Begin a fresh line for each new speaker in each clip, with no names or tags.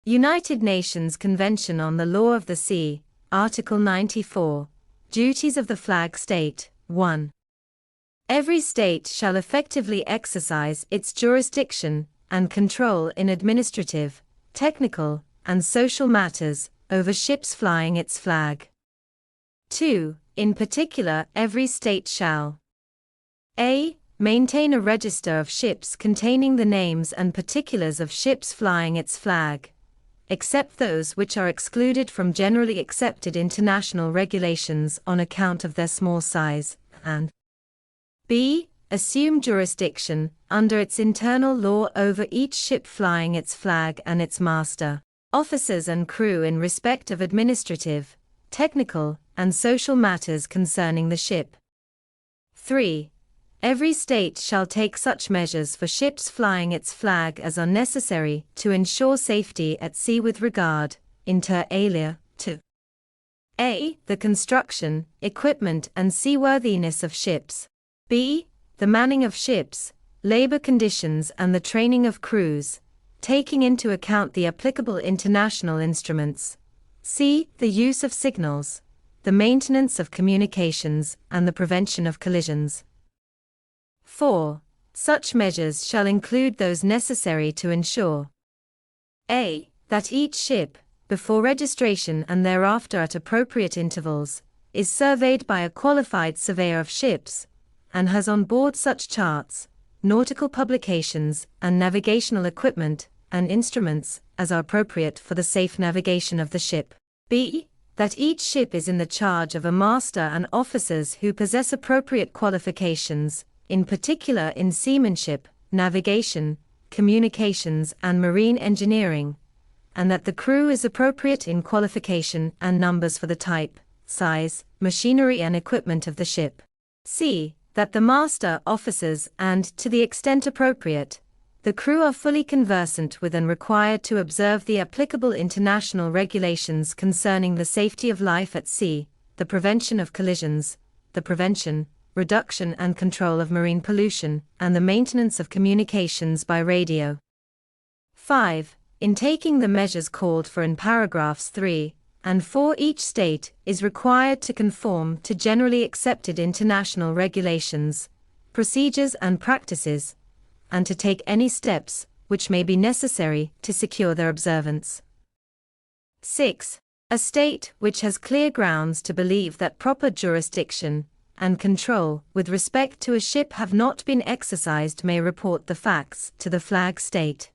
United Nations Convention on the Law of the Sea, Article 94. Duties of the Flag State. 1. Every state shall effectively exercise its jurisdiction and control in administrative, technical, and social matters over ships flying its flag. 2. In particular, every state shall a. Maintain a register of ships containing the names and particulars of ships flying its flag, except those which are excluded from generally accepted international regulations on account of their small size, and b. Assume jurisdiction under its internal law over each ship flying its flag and its master, officers and crew in respect of administrative, technical, and social matters concerning the ship. 3. Every state shall take such measures for ships flying its flag as are necessary to ensure safety at sea with regard, inter alia, to a. The construction, equipment and seaworthiness of ships, b. The manning of ships, labor conditions and the training of crews, taking into account the applicable international instruments, c. The use of signals, the maintenance of communications and the prevention of collisions. 4. Such measures shall include those necessary to ensure a. That each ship, before registration and thereafter at appropriate intervals, is surveyed by a qualified surveyor of ships, and has on board such charts, nautical publications, and navigational equipment and instruments as are appropriate for the safe navigation of the ship. b. That each ship is in the charge of a master and officers who possess appropriate qualifications, in particular in seamanship, navigation, communications and marine engineering, and that the crew is appropriate in qualification and numbers for the type, size, machinery and equipment of the ship. c. That the master, officers and, to the extent appropriate, the crew are fully conversant with and required to observe the applicable international regulations concerning the safety of life at sea, the prevention of collisions, the prevention, reduction and control of marine pollution, and the maintenance of communications by radio. 5. In taking the measures called for in paragraphs 3 and 4, each state is required to conform to generally accepted international regulations, procedures and practices, and to take any steps which may be necessary to secure their observance. 6. A state which has clear grounds to believe that proper jurisdiction and control with respect to a ship have not been exercised may report the facts to the flag state.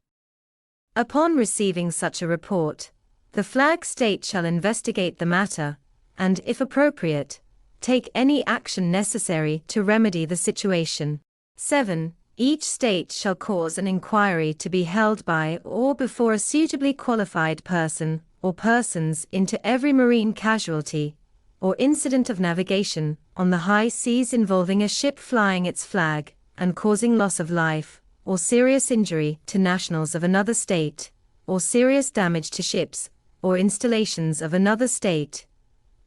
Upon receiving such a report, the flag state shall investigate the matter, and, if appropriate, take any action necessary to remedy the situation. 7. Each state shall cause an inquiry to be held by or before a suitably qualified person or persons into every marine casualty or incident of navigation on the high seas involving a ship flying its flag and causing loss of life or serious injury to nationals of another state, or serious damage to ships or installations of another state,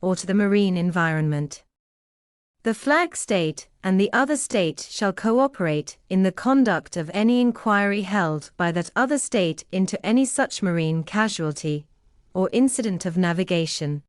or to the marine environment. The flag state and the other state shall cooperate in the conduct of any inquiry held by that other state into any such marine casualty or incident of navigation,